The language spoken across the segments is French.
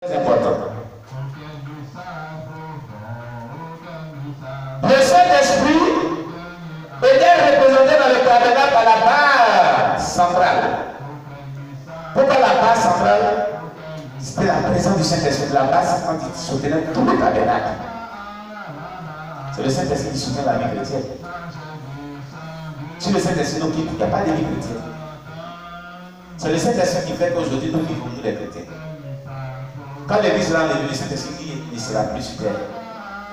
C'est important. Le Saint-Esprit était représenté dans le tabernacle par la barre centrale. Pourquoi la barre centrale? C'était la présence du Saint-Esprit. La barre centrale qui soutenait tout le tabernacle. C'est le Saint-Esprit qui soutient la vie chrétienne. Si le Saint-Esprit nous quitte, il n'y a pas de vie chrétienne. C'est le Saint-Esprit qui fait qu'aujourd'hui nous vivons nous les chrétiens. Quand l'Église sera enlevée, le Saint-Esprit ne sera plus sur terre.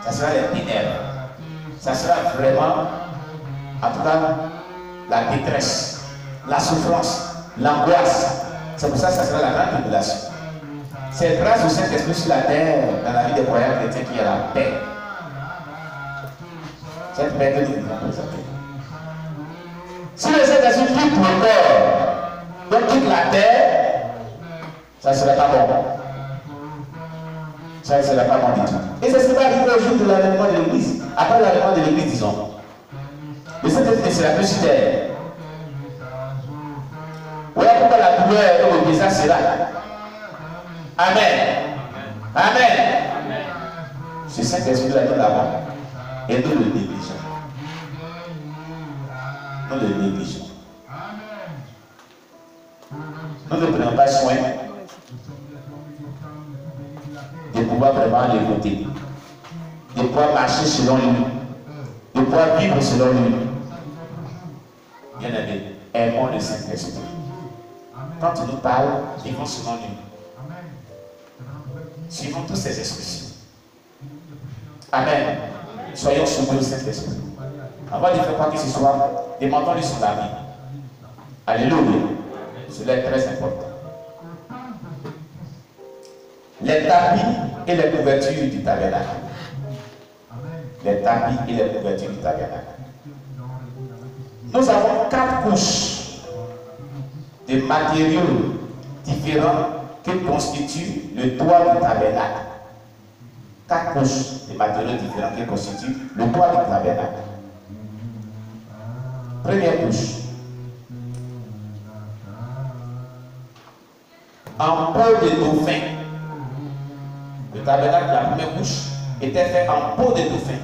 Ça sera les ténèbres. Ça sera vraiment, en tout cas, la détresse, la souffrance, l'angoisse. C'est pour ça que ça sera la grande tribulation. C'est grâce au Saint-Esprit sur la terre, dans la vie des croyants chrétiens, qu'il y a la paix. Cette paix que nous vivons présentement. Si le Saint-Esprit quitte le corps, donc quitte la terre, ça ne serait pas bon. Ça ne serait pas bon du tout. Et c'est ce qui va arriver au jour de l'avènement de l'Église. Après l'avènement de l'Église, disons. Le Saint-Esprit ne sera plus sur terre. Voilà pourquoi la douleur et le désastre sera. Amen. Amen. Ce Saint-Esprit là, nous l'avons. Et nous le négligeons. Nous le négligeons. Nous ne prenons pas soin de pouvoir vraiment l'écouter, de pouvoir marcher selon lui, de pouvoir vivre selon lui. Bien aimé, aimons le Saint-Esprit. Quand il nous parle, vivons selon lui. Suivons tous ses expressions. Amen. Soyons soumis au Saint-Esprit. Avant de faire quoi que ce soit, demandons-lui son avis. Alléluia. Cela est très important. Les tapis et les couvertures du tabernacle. Les tapis et les couvertures du tabernacle. Nous avons 4 couches de matériaux différents que constitue le toit du tabernacle. 4 couches de matériaux différents qui constituent le toit du tabernacle. Première couche. En peau de dauphin. Le tabernacle, la première couche, était fait en peau de dauphin.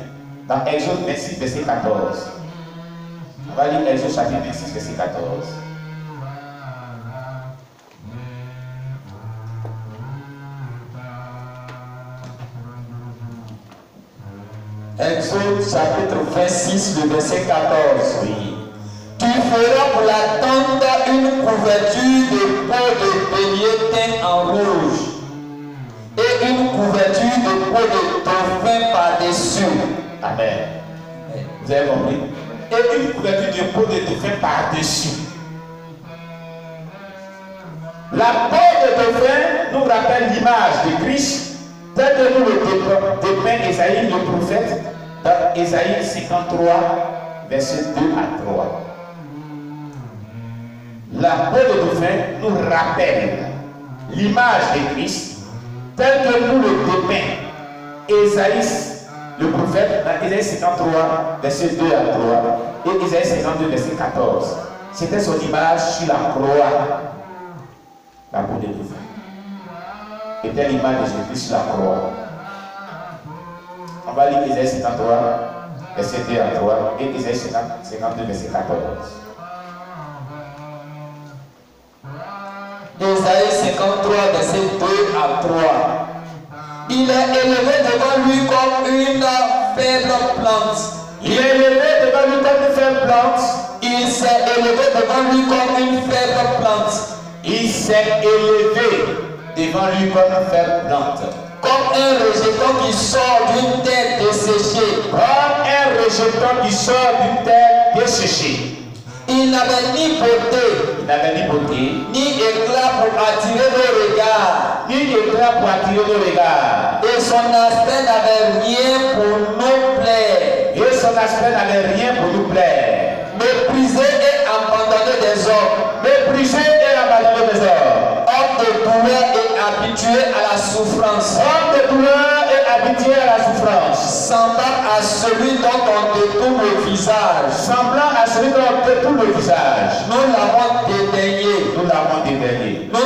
Dans Exode 26, verset 14. On va lire Exode chapitre 26, verset 14. Exode chapitre 26, le verset 14. Oui. Tu feras pour la tente une couverture de peau de bélier teint en rouge et une couverture de peau de dauphin par-dessus. Amen. Vous avez compris? Et une couverture de peau de dauphin par-dessus. La peau de dauphin nous rappelle l'image de Christ, tel que nous le dépeint Ésaïe le prophète dans Ésaïe 53, verset 2 à 3. La peau de dauphin nous rappelle l'image de Christ, tel que nous le dépeint Ésaïe le prophète dans Ésaïe 53, verset 2 à 3 et Ésaïe 52, verset 14. C'était son image sur la croix. La peau de dauphin était l'image de Jésus sur la croix. On va lire Ésaïe 53, verset 2 à 3 et Ésaïe 52, verset 14. Ésaïe 53, verset 2 à 3. Il est élevé devant lui comme une faible plante. Il est élevé devant lui comme une faible plante. Il s'est élevé devant lui comme une faible plante. Il s'est élevé devant lui comme une faible plante. Comme un rejeton qui sort d'une terre desséchée. Comme un rejeton qui sort d'une terre desséchée. Il n'avait ni beauté, ni éclat pour attirer le regard. Et son aspect n'avait rien pour nous plaire. Méprisé et abandonné des hommes. Homme de douleur et habitué à la souffrance. Semblable à celui dont on détourne le visage. Nous l'avons dédaigné. Nous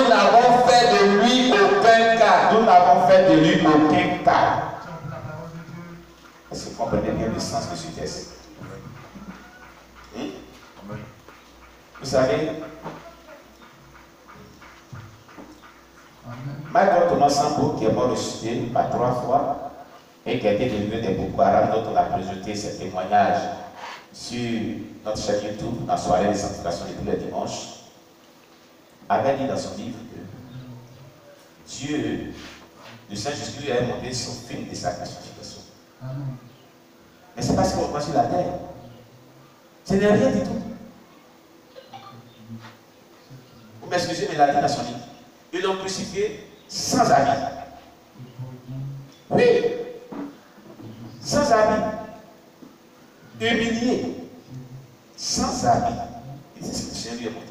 n'avons fait de lui aucun cas. fait de lui aucun cas. Est-ce que vous comprenez bien le sens de ce texte? Vous savez, Michael Thomas Sambo, qui est mort ressuscité par 3 fois et qui a été délivré des Boko Haram, dont on a présenté ses témoignages sur notre chaîne YouTube, dans la soirée des sanctifications de tous les dimanches, avait dit dans son livre que Dieu, le Saint Jésus, lui avait montré son film de sa sanctification. Mais c'est parce qu'on voit sur la terre. Ce n'est rien du tout. Vous m'excusez, mais il a dit dans son livre. Ils l'ont crucifié sans habit. Oui, sans habit. Humilié. Sans habit. Et c'est ce que le Seigneur lui a montré.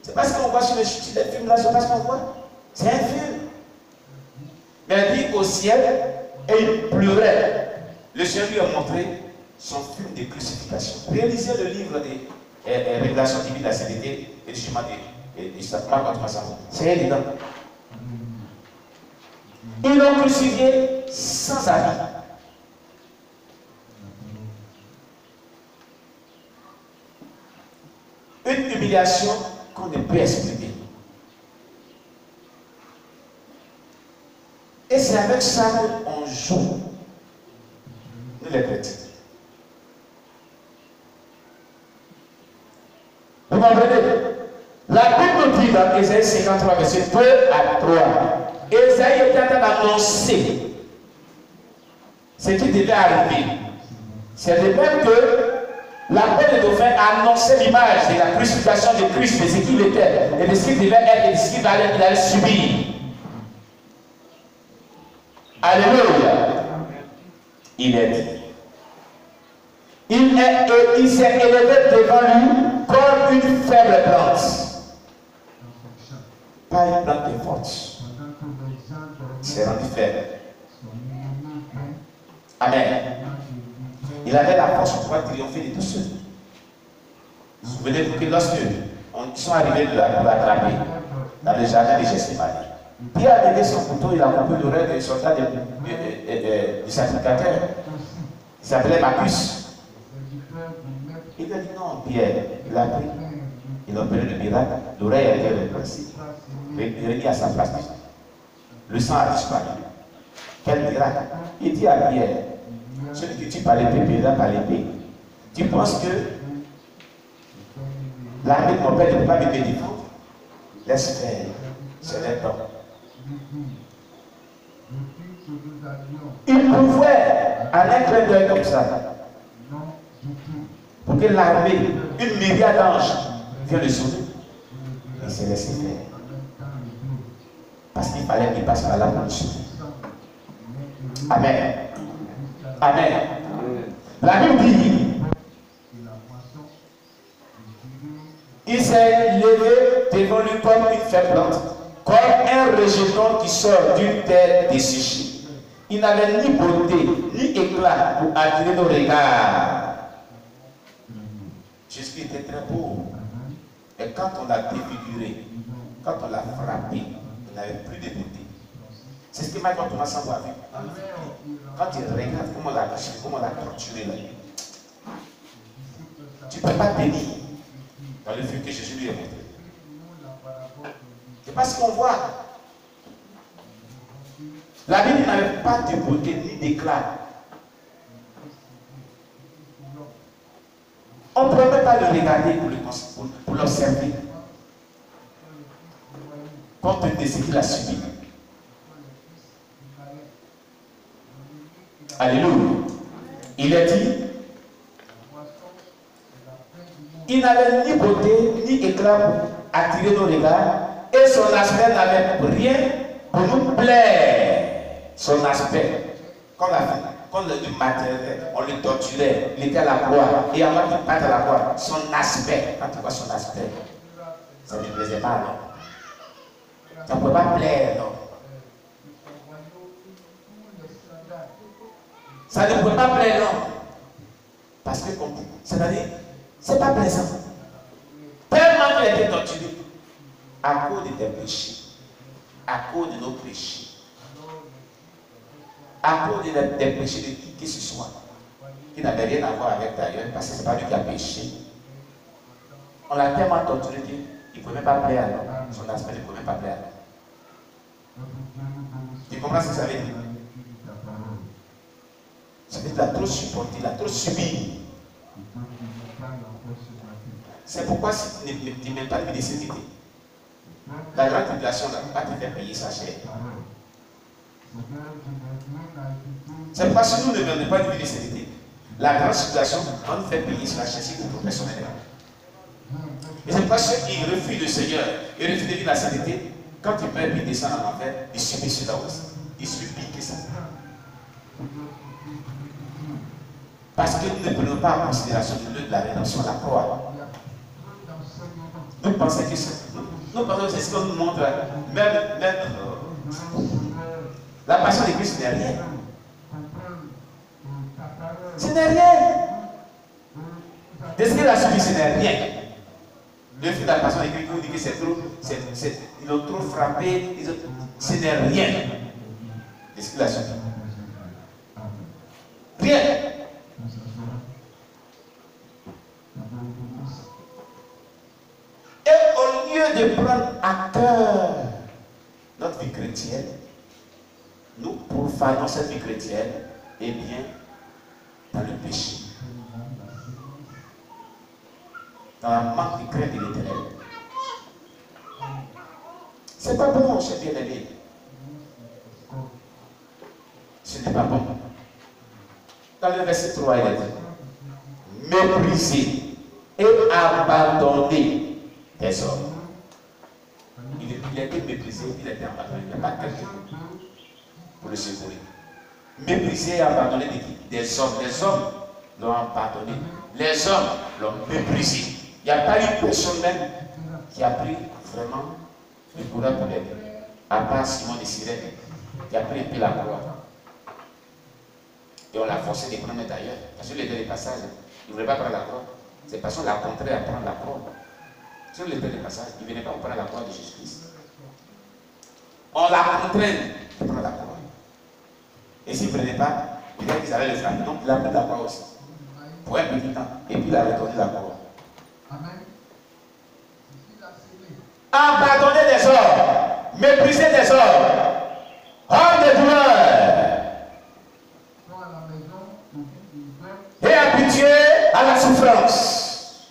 C'est parce qu'on voit sur les films là, c'est parce qu'on voit. C'est un film. Mais il dit au ciel, et il pleurait. Le Seigneur lui a montré son film de crucifixion. Réalisez le livre des Révélations divines de la sainteté et du chemin des sacrements contre ma santé. C'est évident. Ils l'ont crucifié sans habit. Une humiliation qu'on ne peut expliquer. Et c'est avec ça qu'on joue, nous les chrétiens. Vous comprenez? La Bible dit dans Ésaïe 53, verset 2 à 3, Ésaïe était en train d'annoncer ce qui devait arriver. C'est de même que la peau de dauphin annonçait l'image de la crucifixion de Christ, de ce qu'il était, et de ce qu'il devait être, et de ce qu'il allait subir. Alléluia. Il est dit. Il s'est élevé devant lui comme une faible plante. Pas une plante forte. C'est rendu faible. Amen. Il avait la force pour pouvoir triompher de tous ceux. Souvenez-vous que lorsque ils sont arrivés pour l'attraper dans le jardin de Gethsémani, Pierre a levé son couteau, il a coupé l'oreille du soldat du sacrificateur. Il s'appelait Marcus. Il lui a dit non, Pierre, il a pris. Il a opéré le miracle, l'oreille a été remplacée. Remis à sa place. Le sang a disparu. Quel miracle. Il dit à Pierre, celui qui tue par l'épée, payera par l'épée. Tu penses que l'armée de mon père ne peut pas me défendre? Laisse faire, c'est le temps. Il pouvait, à un clin d'œil comme ça, pour que l'armée, une myriade d'anges, vienne le sauver. Il s'est laissé faire. Parce qu'il fallait qu'il passe par là pour le sauver. Amen. Amen. La Bible dit, il s'est levé devant lui comme une faible plante, comme un rejeton qui sort d'une terre desséchée. Il n'avait ni beauté, ni éclat pour attirer nos regards. Jésus était très beau. Et quand on l'a défiguré, quand on l'a frappé, il n'avait plus de beauté. C'est ce que Michael Thomas Sambo a vu. Quand il regarde comment on l'a torturé là, tu ne peux pas tenir dans le film que Jésus lui a montré. C'est parce qu'on voit. La Bible n'avait pas de beauté ni d'éclat. On ne pouvait pas le regarder pour l'observer. Compte tenu de ce qu'il a subi. Alléluia. Il est dit, il n'avait ni beauté ni éclat pour attirer nos regards, et son aspect n'avait rien pour nous plaire. Son aspect, comme le matériel, on le torturait, il était à la croix, et avant qu'il parte à la croix, son aspect, quand tu vois son aspect, ça ne plaisait pas, non. Ça ne peut pas plaire, non. Ça ne peut pas plaire, non. Parce que, c'est-à-dire, c'est pas plaisant. Tellement qu'il a été torturé à cause de tes péchés. à cause de nos péchés. À cause des péchés de qui que ce soit, qui n'avait rien à voir avec d'ailleurs, parce que ce n'est pas lui qui a péché. On l'a tellement torturé qu'il ne pouvait même pas plaire à l'homme. Son aspect ne pouvait même pas plaire à l'homme. Tu comprends ce que ça veut dire? Ça veut dire qu'il a trop supporté, il a trop subi. C'est pourquoi si tu ne mets pas de nécessité, la grande tribulation va te faire payer sa chair. C'est pourquoi si nous ne donnons pas de nécessité, la grande tribulation va nous faire payer sa chair si vous professionnellement. Et c'est pourquoi ceux qui refusent le Seigneur et refusent de vivre la sainteté, quand ils meurent et descendent en enfer, ils subissent cela aussi. Ils subissent que ça. Parce que nous ne prenons pas en considération le lieu de la rédemption, la croix. Nous pensons que c'est ce qu'on nous montre. Même la passion de Christ, ce n'est rien. Ce n'est rien. De ce qu'il a subi, ce n'est rien. Le fait de la passion de Christ, vous dit que c'est trop, ils l'ont trop frappé, ce n'est rien. De ce qu'il a subi. Rien. Et au lieu de prendre à cœur notre vie chrétienne, nous profanons cette vie chrétienne, et bien, dans le péché. Dans la manque de crainte de l'Éternel. C'est pas bon, mon cher bien-aimé. Ce n'est pas bon. Dans le verset 3, il a dit mépriser et abandonner des hommes. Il a été méprisé, il a été abandonné. Il n'y a pas quelqu'un pour le secourir. Mépriser et abandonner des hommes. Les hommes l'ont abandonné. Les hommes l'ont méprisé. Il n'y a pas une personne même qui a pris vraiment le courage pour l'aider. À part Simon de Cyrène, qui a pris un peu la croix. Et on l'a forcé de prendre d'ailleurs. Parce que les passages, il ne voulait pas prendre la croix. C'est parce qu'on l'a contraint à prendre la croix. Sur les deux passages, il ne venait pas prendre la croix de Jésus-Christ. On l'a contraint de prendre la croix. Et s'il ne prenait pas, il a dit qu'ils allaient le frapper. Donc il a pris la croix aussi. Pour un petit temps. Et puis il a retourné la croix. Amen. Abandonner des hommes, mépriser des hommes, hommes de douleur, et habitué à la souffrance.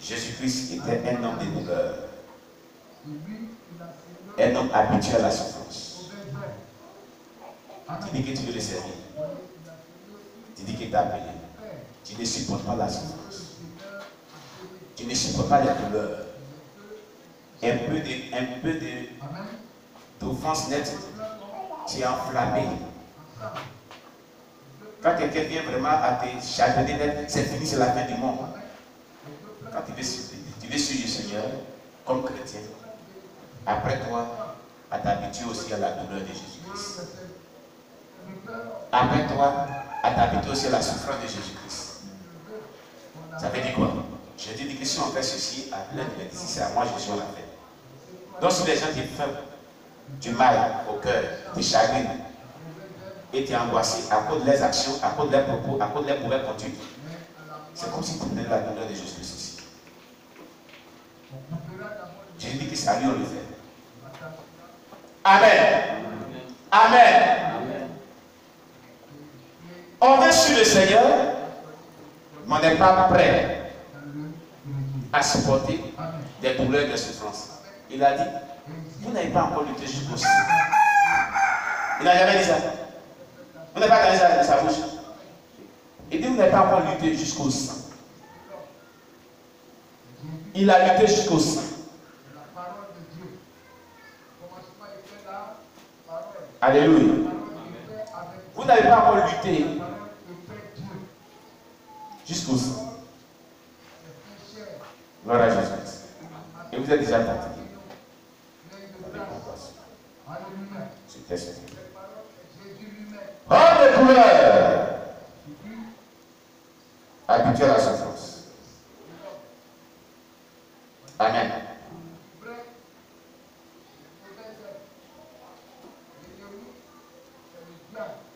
Jésus-Christ était un homme de douleur, un homme habitué à la souffrance. Tu dis que tu veux le servir, tu dis que tu as appelé, tu ne supportes pas la souffrance, tu ne supportes pas les douleurs. Un peu d'offense nette, tu es enflammé. Quand quelqu'un vient vraiment à te chagriner net, c'est fini, c'est la fin du monde. Quand tu veux suivre le Seigneur comme chrétien, après toi, à t'habituer aussi à la douleur de Jésus-Christ. Après toi, à t'habituer aussi à la souffrance de Jésus-Christ. Ça veut dire quoi? Je te dis que si on fait ceci, à l'un de si c'est à moi, je suis en la fait. Donc si les gens te font du mal au cœur, te chagrinent et tu es angoissé à cause de leurs actions, à cause de leurs propos, à cause de leurs mauvaises conduites, c'est comme si tu prenais la douleur de Jésus-Christ aussi. Je dis que c'est à lui on le fait. Amen. Amen. On vient sur le Seigneur, mais on n'est pas prêt à supporter des douleurs et des souffrances. Il a dit, vous n'avez pas encore lutté jusqu'au sang. Il n'a jamais dit ça. Vous n'avez pas gagné ça de sa bouche. Il dit, vous n'avez pas encore lutté jusqu'au sang. Il a lutté jusqu'au sang. Alléluia. Vous n'avez pas encore lutté jusqu'au sang. Gloire à Jésus. Et vous êtes déjà fatigué. C'était ce que homme de douleur, habitué à la souffrance. Amen. that.